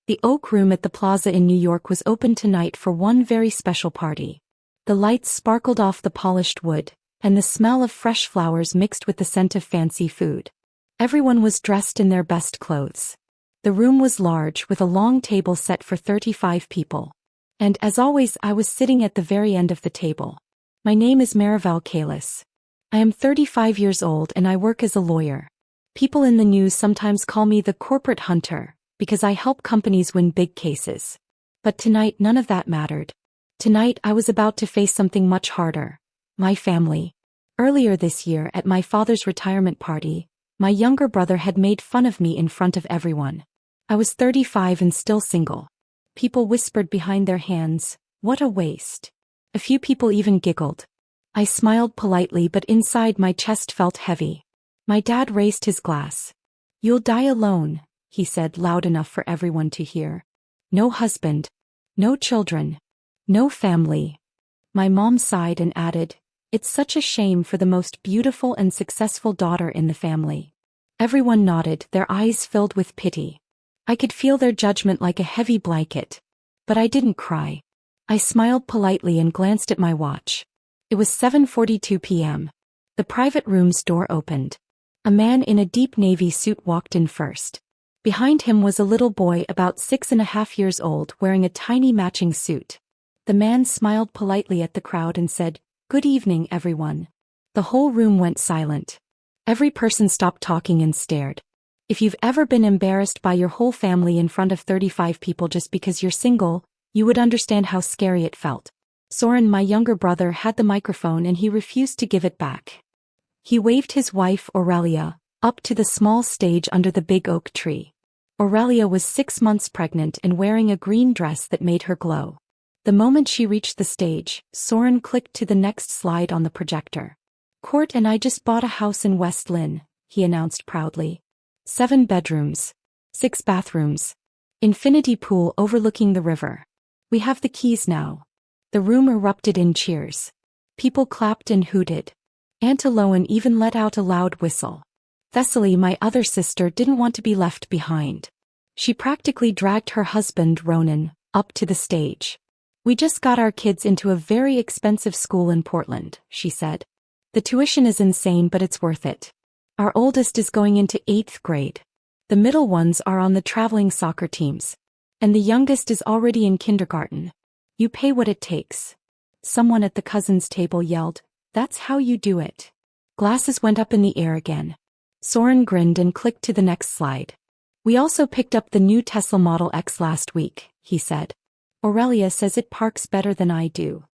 The Oak Room at the Plaza in New York was open tonight for one very special party. The lights sparkled off the polished wood, and the smell of fresh flowers mixed with the scent of fancy food. Everyone was dressed in their best clothes. The room was large, with a long table set for 35 people. And as always, I was sitting at the very end of the table. My name is Marival Kalis. I am 35 years old and I work as a lawyer. People in the news sometimes call me the corporate hunter, because I help companies win big cases. But tonight none of that mattered. Tonight I was about to face something much harder. My family. Earlier this year at my father's retirement party, my younger brother had made fun of me in front of everyone. I was 35 and still single. People whispered behind their hands, "What a waste." A few people even giggled. I smiled politely, but inside my chest felt heavy. My dad raised his glass. "You'll die alone," he said loud enough for everyone to hear. "No husband. No children. No family." My mom sighed and added, "It's such a shame for the most beautiful and successful daughter in the family." Everyone nodded, their eyes filled with pity. I could feel their judgment like a heavy blanket. But I didn't cry. I smiled politely and glanced at my watch. It was 7:42 p.m. The private room's door opened. A man in a deep navy suit walked in first. Behind him was a little boy about 6.5 years old wearing a tiny matching suit. The man smiled politely at the crowd and said, "Good evening, everyone." The whole room went silent. Every person stopped talking and stared. If you've ever been embarrassed by your whole family in front of 35 people just because you're single, you would understand how scary it felt. Soren, my younger brother, had the microphone and he refused to give it back. He waved his wife, Aurelia, up to the small stage under the big oak tree. Aurelia was 6 months pregnant and wearing a green dress that made her glow. The moment she reached the stage, Soren clicked to the next slide on the projector. "Court and I just bought a house in West Lynn," he announced proudly. 7 bedrooms. 6 bathrooms. Infinity pool overlooking the river. "We have the keys now." The room erupted in cheers. People clapped and hooted. Aunt Aloan even let out a loud whistle. Thessaly, my other sister, didn't want to be left behind. She practically dragged her husband, Ronan, up to the stage. "We just got our kids into a very expensive school in Portland," she said. "The tuition is insane, but it's worth it. Our oldest is going into 8th grade. The middle ones are on the traveling soccer teams. And the youngest is already in kindergarten. You pay what it takes." Someone at the cousins' table yelled, "That's how you do it." Glasses went up in the air again. Soren grinned and clicked to the next slide. "We also picked up the new Tesla Model X last week," he said. "Aurelia says it parks better than I do."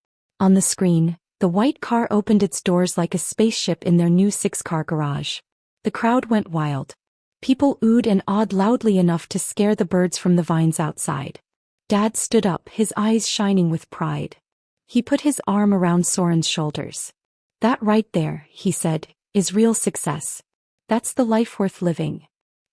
On the screen, the white car opened its doors like a spaceship in their new 6-car garage. The crowd went wild. People oohed and awed loudly enough to scare the birds from the vines outside. Dad stood up, his eyes shining with pride. He put his arm around Soren's shoulders. "That right there," he said, "is real success. That's the life worth living."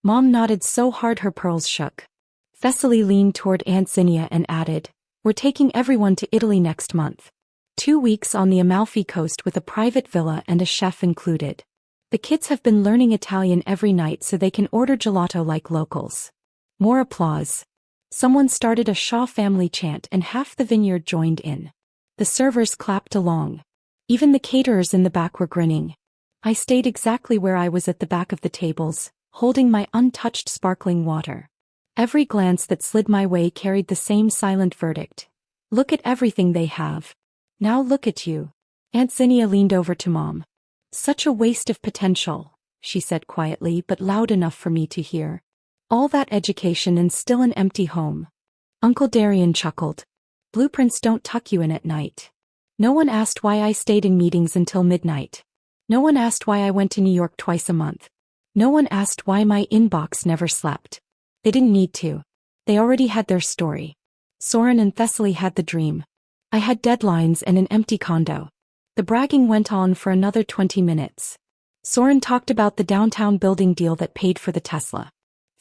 Mom nodded so hard her pearls shook. Thessaly leaned toward Aunt Zinnia and added, "We're taking everyone to Italy next month. 2 weeks on the Amalfi Coast with a private villa and a chef included. The kids have been learning Italian every night so they can order gelato like locals." More applause. Someone started a Shaw family chant and half the vineyard joined in. The servers clapped along. Even the caterers in the back were grinning. I stayed exactly where I was at the back of the tables, holding my untouched sparkling water. Every glance that slid my way carried the same silent verdict. "Look at everything they have. Now look at you." Aunt Zinnia leaned over to Mom. "Such a waste of potential," she said quietly but loud enough for me to hear. "All that education and still an empty home." Uncle Darian chuckled. "Blueprints don't tuck you in at night. No one asked why I stayed in meetings until midnight. No one asked why I went to New York twice a month. No one asked why my inbox never slept. They didn't need to. They already had their story. Soren and Thessaly had the dream. I had deadlines and an empty condo." The bragging went on for another 20 minutes. Soren talked about the downtown building deal that paid for the Tesla.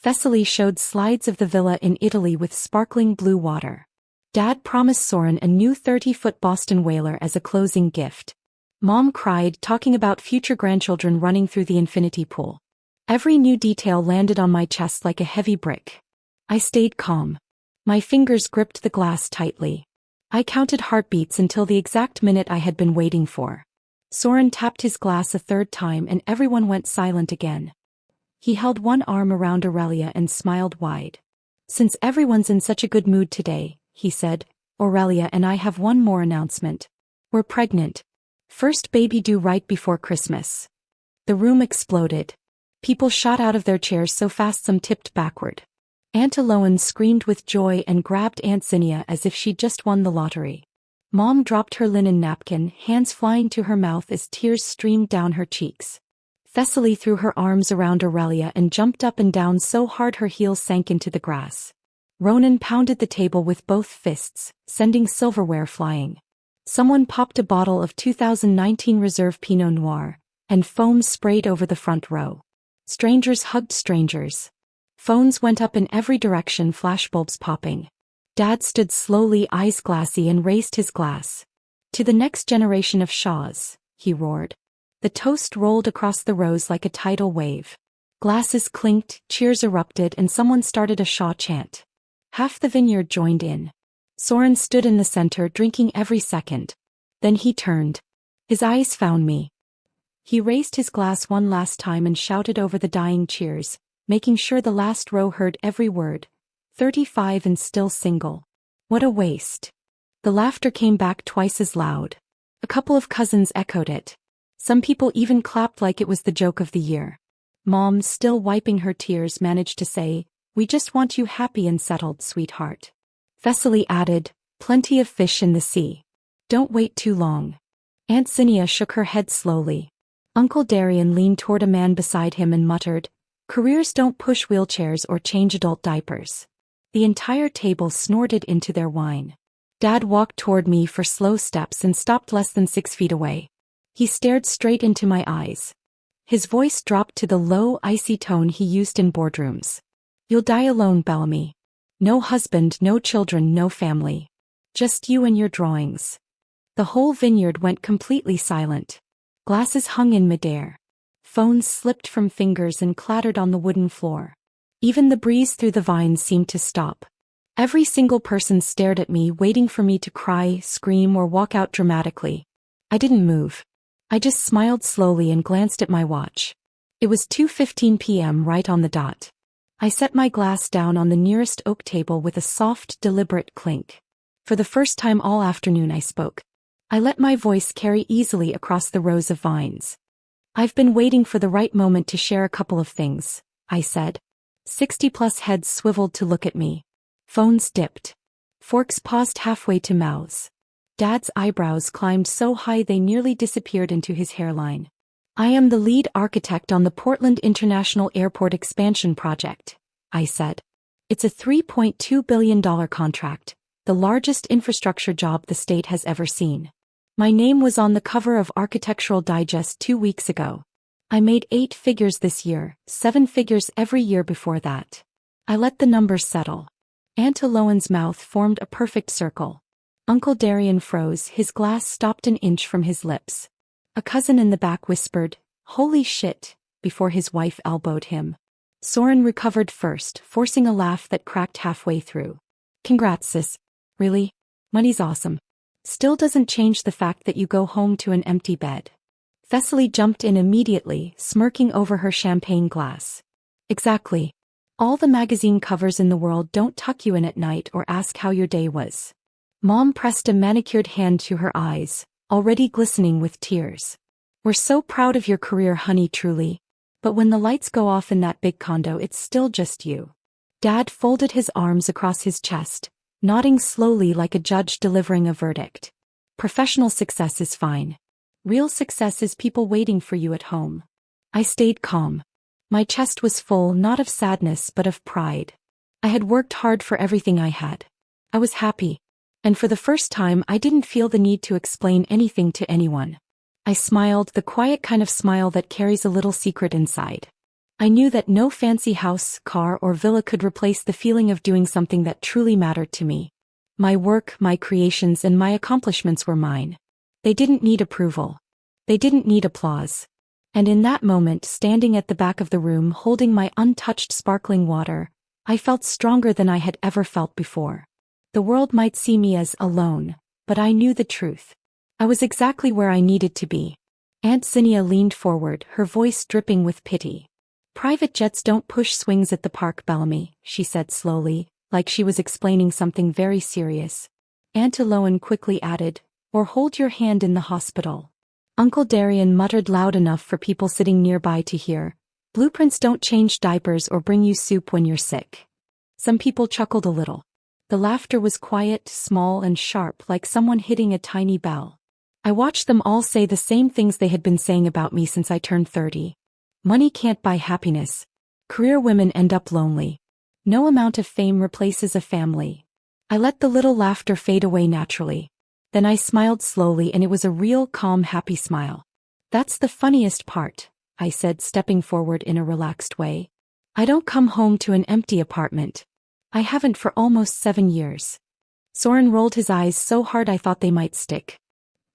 Thessaly showed slides of the villa in Italy with sparkling blue water. Dad promised Soren a new 30-foot Boston Whaler as a closing gift. Mom cried, talking about future grandchildren running through the infinity pool. Every new detail landed on my chest like a heavy brick. I stayed calm. My fingers gripped the glass tightly. I counted heartbeats until the exact minute I had been waiting for. Soren tapped his glass a third time and everyone went silent again. He held one arm around Aurelia and smiled wide. "Since everyone's in such a good mood today," he said, "Aurelia and I have one more announcement. We're pregnant. First baby due right before Christmas." The room exploded. People shot out of their chairs so fast some tipped backward. Aunt Eloane screamed with joy and grabbed Aunt Zinnia as if she'd just won the lottery. Mom dropped her linen napkin, hands flying to her mouth as tears streamed down her cheeks. Thessaly threw her arms around Aurelia and jumped up and down so hard her heels sank into the grass. Ronan pounded the table with both fists, sending silverware flying. Someone popped a bottle of 2019 Reserve Pinot Noir, and foam sprayed over the front row. Strangers hugged strangers. Phones went up in every direction, flashbulbs popping. Dad stood slowly, eyes glassy, and raised his glass. "To the next generation of Shaws," he roared. The toast rolled across the rows like a tidal wave. Glasses clinked, cheers erupted, and someone started a Shaw chant. Half the vineyard joined in. Soren stood in the center, drinking every second. Then he turned. His eyes found me. He raised his glass one last time and shouted over the dying cheers, making sure the last row heard every word. 35 and still single. What a waste. The laughter came back twice as loud. A couple of cousins echoed it. Some people even clapped like it was the joke of the year. Mom, still wiping her tears, managed to say, "We just want you happy and settled, sweetheart." Thessaly added, "Plenty of fish in the sea. Don't wait too long." Aunt Zinnia shook her head slowly. Uncle Darian leaned toward a man beside him and muttered, "Careers don't push wheelchairs or change adult diapers." The entire table snorted into their wine. Dad walked toward me for slow steps and stopped less than 6 feet away. He stared straight into my eyes. His voice dropped to the low, icy tone he used in boardrooms. "You'll die alone, Bellamy. No husband, no children, no family. Just you and your drawings." The whole vineyard went completely silent. Glasses hung in midair. Phones slipped from fingers and clattered on the wooden floor. Even the breeze through the vines seemed to stop. Every single person stared at me, waiting for me to cry, scream, or walk out dramatically. I didn't move. I just smiled slowly and glanced at my watch. It was 2:15 p.m. right on the dot. I set my glass down on the nearest oak table with a soft, deliberate clink. For the first time all afternoon I spoke. I let my voice carry easily across the rows of vines. "I've been waiting for the right moment to share a couple of things," I said. 60-plus heads swiveled to look at me. Phones dipped. Forks paused halfway to mouths. Dad's eyebrows climbed so high they nearly disappeared into his hairline. "I am the lead architect on the Portland International Airport expansion project," I said. "It's a $3.2 billion contract, the largest infrastructure job the state has ever seen. My name was on the cover of Architectural Digest 2 weeks ago. I made 8 figures this year, 7 figures every year before that." I let the numbers settle. Aunt Eloane's mouth formed a perfect circle. Uncle Darian froze, his glass stopped an inch from his lips. A cousin in the back whispered, "Holy shit," before his wife elbowed him. Soren recovered first, forcing a laugh that cracked halfway through. "Congrats, sis. Really? Money's awesome. Still doesn't change the fact that you go home to an empty bed." Thessaly jumped in immediately, smirking over her champagne glass. "Exactly. All the magazine covers in the world don't tuck you in at night or ask how your day was." Mom pressed a manicured hand to her eyes, already glistening with tears. "We're so proud of your career, honey, truly. But when the lights go off in that big condo, it's still just you." Dad folded his arms across his chest, nodding slowly like a judge delivering a verdict. "Professional success is fine. Real success is people waiting for you at home." I stayed calm. My chest was full not of sadness but of pride. I had worked hard for everything I had. I was happy. And for the first time I didn't feel the need to explain anything to anyone. I smiled, the quiet kind of smile that carries a little secret inside. I knew that no fancy house, car, or villa could replace the feeling of doing something that truly mattered to me. My work, my creations, and my accomplishments were mine. They didn't need approval. They didn't need applause. And in that moment, standing at the back of the room holding my untouched sparkling water, I felt stronger than I had ever felt before. The world might see me as alone, but I knew the truth. I was exactly where I needed to be. Aunt Zinnia leaned forward, her voice dripping with pity. Private jets don't push swings at the park, Bellamy, she said slowly, like she was explaining something very serious. Aunt Eloan quickly added, or hold your hand in the hospital. Uncle Darian muttered loud enough for people sitting nearby to hear, blueprints don't change diapers or bring you soup when you're sick. Some people chuckled a little. The laughter was quiet, small and sharp, like someone hitting a tiny bell. I watched them all say the same things they had been saying about me since I turned 30. Money can't buy happiness. Career women end up lonely. No amount of fame replaces a family. I let the little laughter fade away naturally. Then I smiled slowly, and it was a real, calm, happy smile. That's the funniest part, I said, stepping forward in a relaxed way. I don't come home to an empty apartment. I haven't for almost 7 years. Soren rolled his eyes so hard I thought they might stick.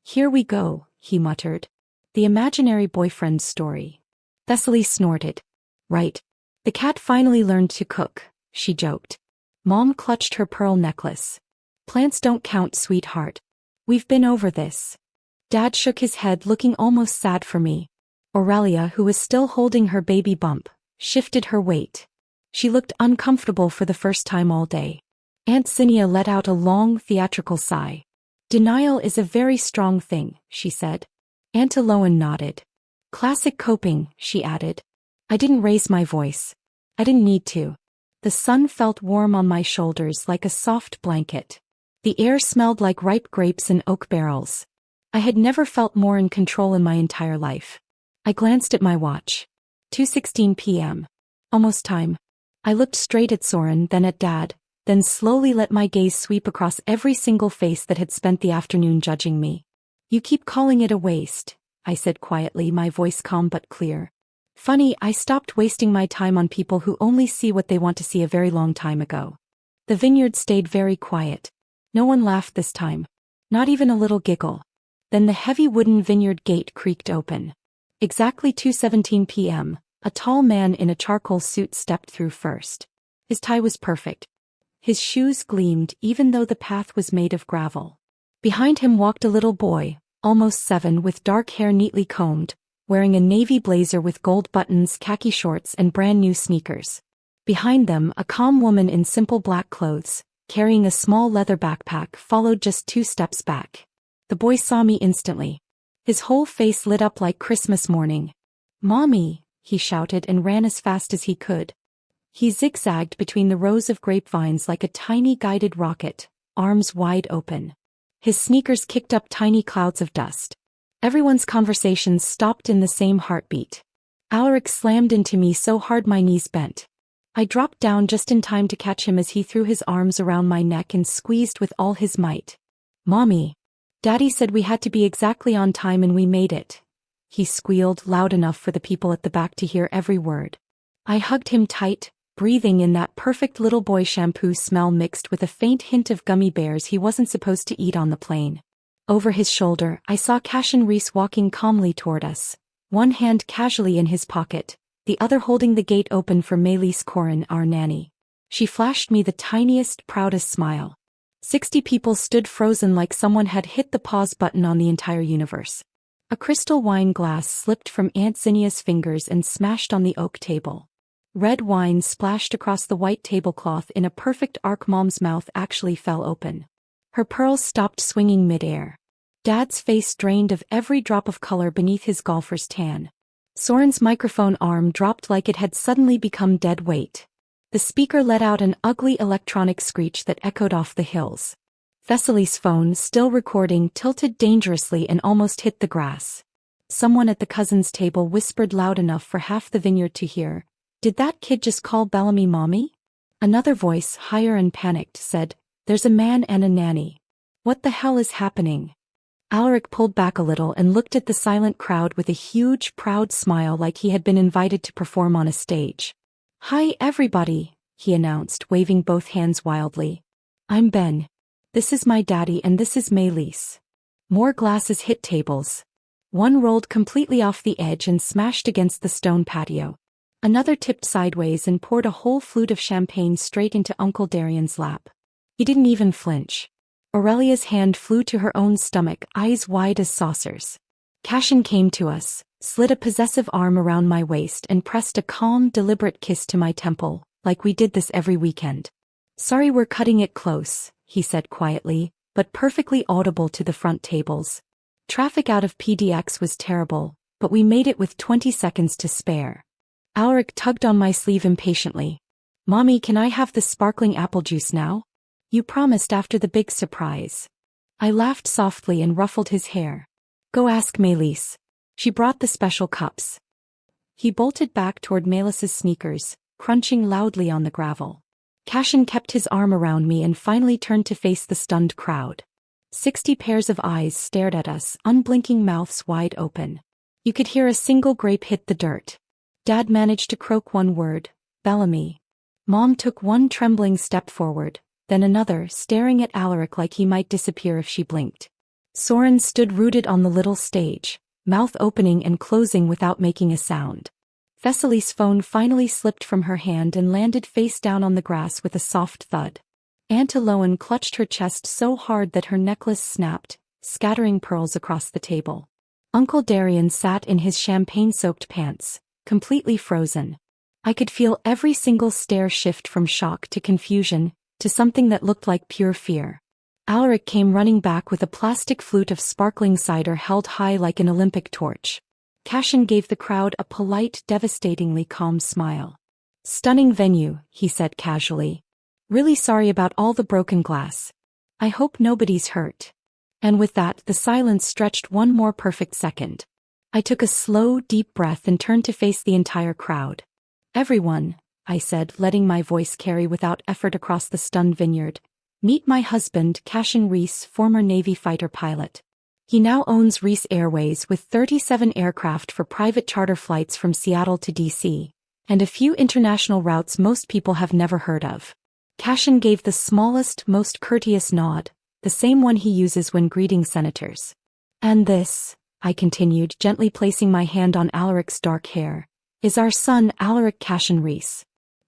Here we go, he muttered. The imaginary boyfriend story. Thessaly snorted. Right. The cat finally learned to cook, she joked. Mom clutched her pearl necklace. Plants don't count, sweetheart. We've been over this. Dad shook his head, looking almost sad for me. Aurelia, who was still holding her baby bump, shifted her weight. She looked uncomfortable for the first time all day. Aunt Zinnia let out a long, theatrical sigh. Denial is a very strong thing, she said. Aunt Eloan nodded. Classic coping, she added. I didn't raise my voice. I didn't need to. The sun felt warm on my shoulders like a soft blanket. The air smelled like ripe grapes and oak barrels. I had never felt more in control in my entire life. I glanced at my watch. 2:16 p.m. Almost time. I looked straight at Soren, then at Dad, then slowly let my gaze sweep across every single face that had spent the afternoon judging me. You keep calling it a waste, I said quietly, my voice calm but clear. Funny, I stopped wasting my time on people who only see what they want to see a very long time ago. The vineyard stayed very quiet. No one laughed this time. Not even a little giggle. Then the heavy wooden vineyard gate creaked open. Exactly 2:17 p.m., a tall man in a charcoal suit stepped through first. His tie was perfect. His shoes gleamed even though the path was made of gravel. Behind him walked a little boy, almost 7, with dark hair neatly combed, wearing a navy blazer with gold buttons, khaki shorts and brand new sneakers. Behind them, a calm woman in simple black clothes, carrying a small leather backpack, followed just 2 steps back. The boy saw me instantly. His whole face lit up like Christmas morning. Mommy, he shouted and ran as fast as he could. He zigzagged between the rows of grapevines like a tiny guided rocket, arms wide open. His sneakers kicked up tiny clouds of dust. Everyone's conversations stopped in the same heartbeat. Alaric slammed into me so hard my knees bent. I dropped down just in time to catch him as he threw his arms around my neck and squeezed with all his might. Mommy. Daddy said we had to be exactly on time and we made it. He squealed loud enough for the people at the back to hear every word. I hugged him tight, breathing in that perfect little boy shampoo smell mixed with a faint hint of gummy bears he wasn't supposed to eat on the plane. Over his shoulder, I saw Cashin Reese walking calmly toward us, one hand casually in his pocket, the other holding the gate open for Maylise Corin, our nanny. She flashed me the tiniest, proudest smile. 60 people stood frozen like someone had hit the pause button on the entire universe. A crystal wine glass slipped from Aunt Zinnia's fingers and smashed on the oak table. Red wine splashed across the white tablecloth in a perfect arc. Mom's mouth actually fell open. Her pearls stopped swinging midair. Dad's face drained of every drop of color beneath his golfer's tan. Soren's microphone arm dropped like it had suddenly become dead weight. The speaker let out an ugly electronic screech that echoed off the hills. Thessaly's phone, still recording, tilted dangerously and almost hit the grass. Someone at the cousins' table whispered loud enough for half the vineyard to hear, "Did that kid just call Bellamy mommy?" Another voice, higher and panicked, said, "There's a man and a nanny. What the hell is happening?" Alaric pulled back a little and looked at the silent crowd with a huge, proud smile like he had been invited to perform on a stage. "Hi everybody," he announced, waving both hands wildly. "I'm Ben. This is my daddy and this is Maylise." More glasses hit tables. One rolled completely off the edge and smashed against the stone patio. Another tipped sideways and poured a whole flute of champagne straight into Uncle Darian's lap. He didn't even flinch. Aurelia's hand flew to her own stomach, eyes wide as saucers. Cashin came to us, slid a possessive arm around my waist and pressed a calm, deliberate kiss to my temple, like we did this every weekend. "Sorry we're cutting it close," he said quietly, but perfectly audible to the front tables. "Traffic out of PDX was terrible, but we made it with 20 seconds to spare." Alaric tugged on my sleeve impatiently. "Mommy, can I have the sparkling apple juice now? You promised after the big surprise." I laughed softly and ruffled his hair. "Go ask Melis. She brought the special cups." He bolted back toward Melis's sneakers, crunching loudly on the gravel. Cashin kept his arm around me and finally turned to face the stunned crowd. 60 pairs of eyes stared at us, unblinking mouths wide open. You could hear a single grape hit the dirt. Dad managed to croak one word, "Bellamy." Mom took one trembling step forward, then another, staring at Alaric like he might disappear if she blinked. Soren stood rooted on the little stage, mouth opening and closing without making a sound. Thessaly's phone finally slipped from her hand and landed face down on the grass with a soft thud. Aunt Eloan clutched her chest so hard that her necklace snapped, scattering pearls across the table. Uncle Darian sat in his champagne-soaked pants, completely frozen. I could feel every single stare shift from shock to confusion, to something that looked like pure fear. Alaric came running back with a plastic flute of sparkling cider held high like an Olympic torch. Cashin gave the crowd a polite, devastatingly calm smile. "Stunning venue," he said casually. "Really sorry about all the broken glass. I hope nobody's hurt." And with that, the silence stretched one more perfect second. I took a slow, deep breath and turned to face the entire crowd. "Everyone," I said, letting my voice carry without effort across the stunned vineyard. "Meet my husband, Cashin Reese, former Navy fighter pilot. He now owns Reese Airways with 37 aircraft for private charter flights from Seattle to DC, and a few international routes most people have never heard of." Cashin gave the smallest, most courteous nod, the same one he uses when greeting senators. "And this," I continued, gently placing my hand on Alaric's dark hair, "is our son Alaric Cashin Reese.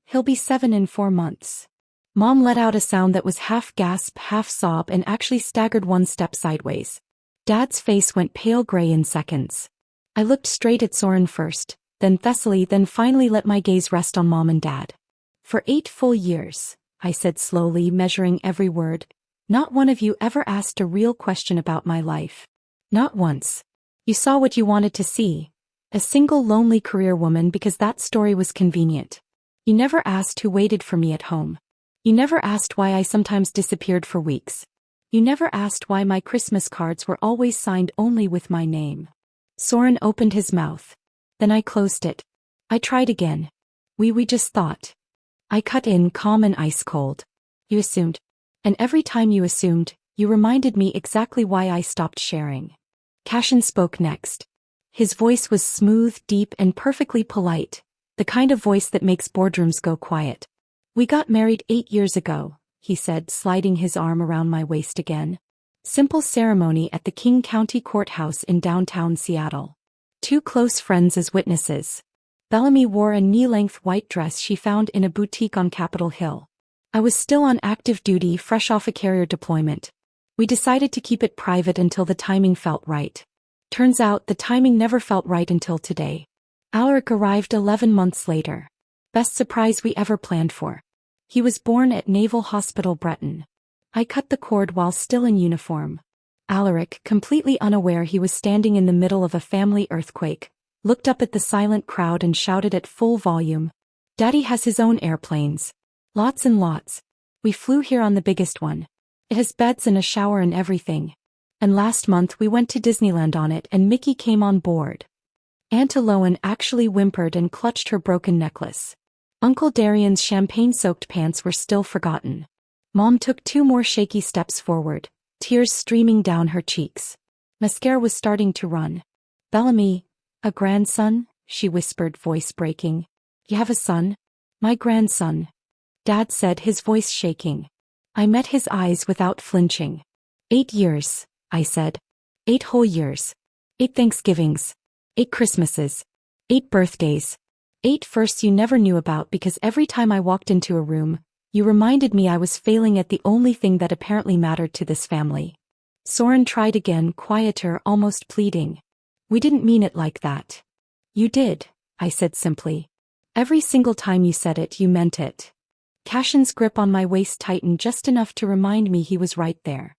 He'll be 7 in 4 months." Mom let out a sound that was half gasp, half sob, and actually staggered one step sideways. Dad's face went pale gray in seconds. I looked straight at Soren first, then Thessaly, then finally let my gaze rest on Mom and Dad. "For 8 full years, I said slowly, measuring every word, "not one of you ever asked a real question about my life. Not once. You saw what you wanted to see. A single lonely career woman because that story was convenient. You never asked who waited for me at home. You never asked why I sometimes disappeared for weeks. You never asked why my Christmas cards were always signed only with my name." Soren opened his mouth. Then I closed it. I tried again. We just thought." I cut in, calm and ice cold. "You assumed. And every time you assumed, you reminded me exactly why I stopped sharing." Cashin spoke next. His voice was smooth, deep, and perfectly polite, the kind of voice that makes boardrooms go quiet. "We got married 8 years ago," he said, sliding his arm around my waist again. "Simple ceremony at the King County Courthouse in downtown Seattle. 2 close friends as witnesses. Bellamy wore a knee-length white dress she found in a boutique on Capitol Hill. I was still on active duty, fresh off a carrier deployment. We decided to keep it private until the timing felt right. Turns out the timing never felt right until today. Alaric arrived 11 months later. Best surprise we ever planned for. He was born at Naval Hospital Breton. I cut the cord while still in uniform. Alaric, completely unaware he was standing in the middle of a family earthquake, looked up at the silent crowd and shouted at full volume, "Daddy has his own airplanes. Lots and lots. We flew here on the biggest one. It has beds and a shower and everything. And last month we went to Disneyland on it and Mickey came on board." Aunt Eloan actually whimpered and clutched her broken necklace. Uncle Darian's champagne-soaked pants were still forgotten. Mom took 2 more shaky steps forward, tears streaming down her cheeks. Mascara was starting to run. "Bellamy, a grandson?" she whispered, voice breaking. "You have a son?" "My grandson," Dad said, his voice shaking. I met his eyes without flinching. 8 years, I said. 8 whole years. 8 Thanksgivings. 8 Christmases. 8 birthdays. 8 firsts you never knew about because every time I walked into a room, you reminded me I was failing at the only thing that apparently mattered to this family. Soren tried again, quieter, almost pleading. We didn't mean it like that. You did, I said simply. Every single time you said it, you meant it. Cashin's grip on my waist tightened just enough to remind me he was right there.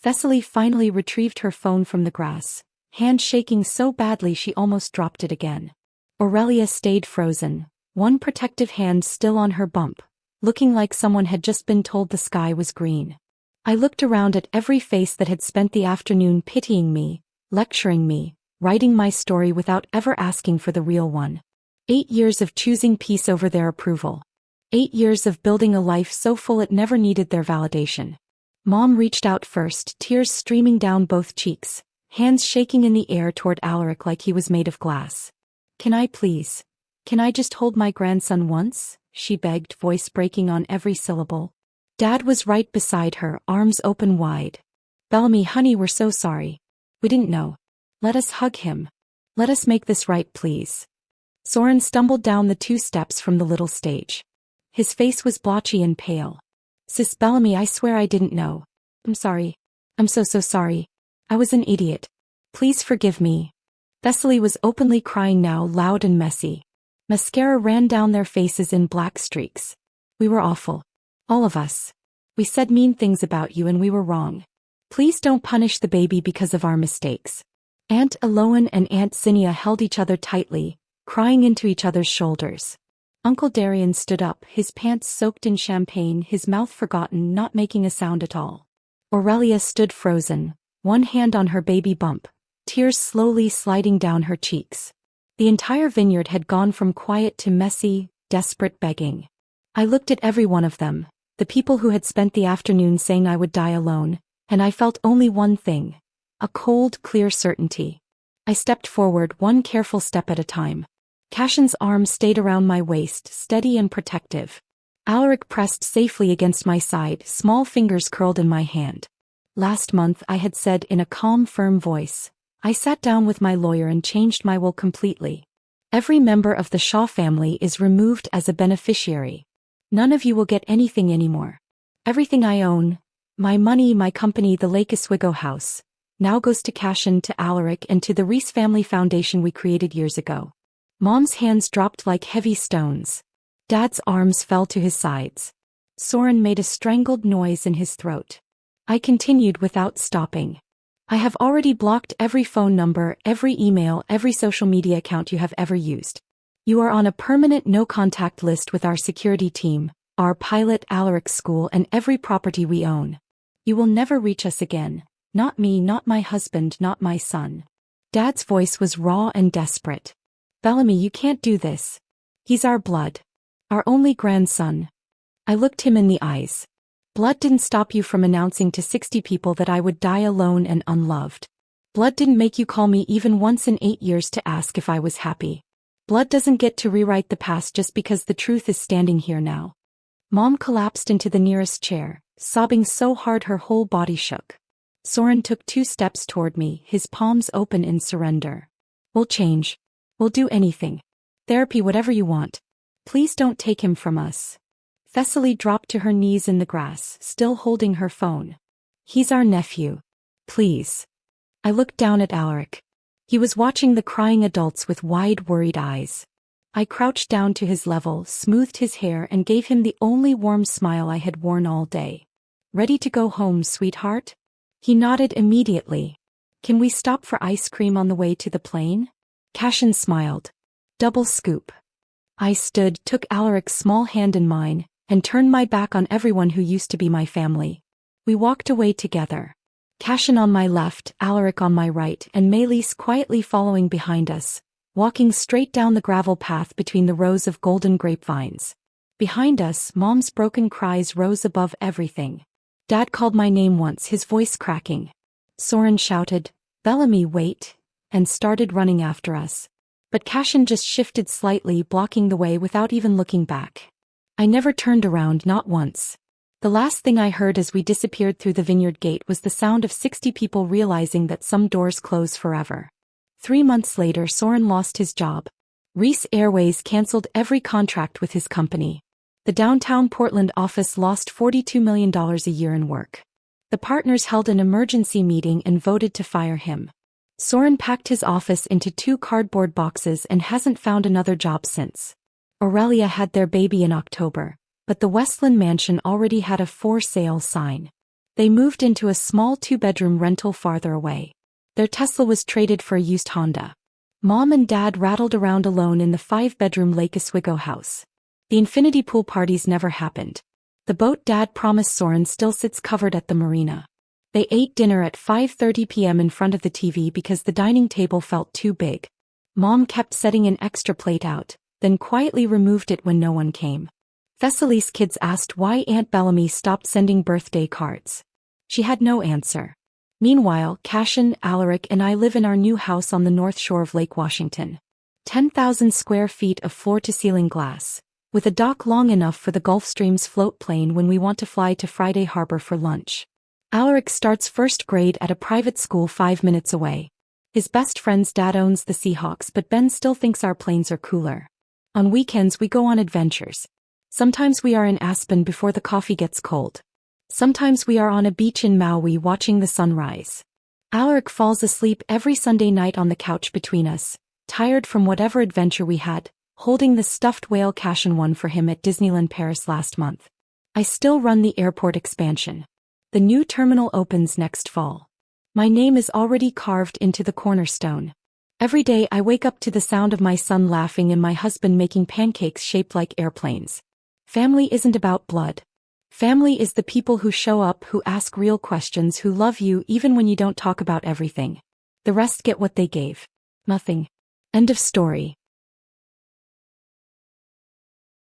Thessaly finally retrieved her phone from the grass, hand shaking so badly she almost dropped it again. Aurelia stayed frozen, one protective hand still on her bump, looking like someone had just been told the sky was green. I looked around at every face that had spent the afternoon pitying me, lecturing me, writing my story without ever asking for the real one. 8 years of choosing peace over their approval. 8 years of building a life so full it never needed their validation. Mom reached out first, tears streaming down both cheeks, hands shaking in the air toward Alaric like he was made of glass. Can I please? Can I just hold my grandson once? She begged, voice breaking on every syllable. Dad was right beside her, arms open wide. Bellamy, honey, we're so sorry. We didn't know. Let us hug him. Let us make this right, please. Soren stumbled down the 2 steps from the little stage. His face was blotchy and pale. Sis Bellamy, I swear I didn't know. I'm sorry. I'm so sorry. I was an idiot. Please forgive me. Thessaly was openly crying now, loud and messy. Mascara ran down their faces in black streaks. We were awful. All of us. We said mean things about you and we were wrong. Please don't punish the baby because of our mistakes. Aunt Eloan and Aunt Zinnia held each other tightly, crying into each other's shoulders. Uncle Darian stood up, his pants soaked in champagne, his mouth forgotten, not making a sound at all. Aurelia stood frozen, one hand on her baby bump, tears slowly sliding down her cheeks. The entire vineyard had gone from quiet to messy, desperate begging. I looked at every one of them, the people who had spent the afternoon saying I would die alone, and I felt only one thing. A cold, clear certainty. I stepped forward, one careful step at a time. Cashin's arm stayed around my waist, steady and protective. Alaric pressed safely against my side, small fingers curled in my hand. Last month, I had said in a calm, firm voice, I sat down with my lawyer and changed my will completely. Every member of the Shaw family is removed as a beneficiary. None of you will get anything anymore. Everything I own, my money, my company, the Lake Oswego house, now goes to Cashin, to Alaric, and to the Reese Family Foundation we created years ago. Mom's hands dropped like heavy stones. Dad's arms fell to his sides. Soren made a strangled noise in his throat. I continued without stopping. I have already blocked every phone number, every email, every social media account you have ever used. You are on a permanent no-contact list with our security team, our pilot Alaric school, and every property we own. You will never reach us again. Not me, not my husband, not my son. Dad's voice was raw and desperate. Bellamy, you can't do this. He's our blood. Our only grandson. I looked him in the eyes. Blood didn't stop you from announcing to 60 people that I would die alone and unloved. Blood didn't make you call me even once in 8 years to ask if I was happy. Blood doesn't get to rewrite the past just because the truth is standing here now. Mom collapsed into the nearest chair, sobbing so hard her whole body shook. Soren took 2 steps toward me, his palms open in surrender. We'll change. We'll do anything. Therapy, whatever you want. Please don't take him from us. Thessaly dropped to her knees in the grass, still holding her phone. He's our nephew. Please. I looked down at Alaric. He was watching the crying adults with wide, worried eyes. I crouched down to his level, smoothed his hair, and gave him the only warm smile I had worn all day. Ready to go home, sweetheart? He nodded immediately. Can we stop for ice cream on the way to the plane? Cashin smiled. Double scoop. I stood, took Alaric's small hand in mine, and turned my back on everyone who used to be my family. We walked away together. Cashin on my left, Alaric on my right, and Maelys quietly following behind us, walking straight down the gravel path between the rows of golden grapevines. Behind us, Mom's broken cries rose above everything. Dad called my name once, his voice cracking. Soren shouted, "Bellamy, wait," and started running after us. But Cashin just shifted slightly, blocking the way without even looking back. I never turned around, not once. The last thing I heard as we disappeared through the vineyard gate was the sound of 60 people realizing that some doors close forever. 3 months later, Soren lost his job. Reese Airways canceled every contract with his company. The downtown Portland office lost $42 million a year in work. The partners held an emergency meeting and voted to fire him. Soren packed his office into 2 cardboard boxes and hasn't found another job since. Aurelia had their baby in October, but the Westland mansion already had a for sale sign. They moved into a small 2-bedroom rental farther away. Their Tesla was traded for a used Honda. Mom and Dad rattled around alone in the 5-bedroom Lake Oswego house. The infinity pool parties never happened. The boat Dad promised Soren still sits covered at the marina. They ate dinner at 5:30 p.m. in front of the TV because the dining table felt too big. Mom kept setting an extra plate out, then quietly removed it when no one came. Thessaly's kids asked why Aunt Bellamy stopped sending birthday cards. She had no answer. Meanwhile, Cashin, Alaric and I live in our new house on the north shore of Lake Washington. 10,000 square feet of floor-to-ceiling glass, with a dock long enough for the Gulfstream's float plane when we want to fly to Friday Harbor for lunch. Alaric starts first grade at a private school 5 minutes away. His best friend's dad owns the Seahawks, but Ben still thinks our planes are cooler. On weekends we go on adventures. Sometimes we are in Aspen before the coffee gets cold. Sometimes we are on a beach in Maui watching the sunrise. Alaric falls asleep every Sunday night on the couch between us, tired from whatever adventure we had, holding the stuffed whale Cashin won for him at Disneyland Paris last month. I still run the airport expansion. The new terminal opens next fall. My name is already carved into the cornerstone. Every day I wake up to the sound of my son laughing and my husband making pancakes shaped like airplanes. Family isn't about blood. Family is the people who show up, who ask real questions, who love you even when you don't talk about everything. The rest get what they gave. Nothing. End of story.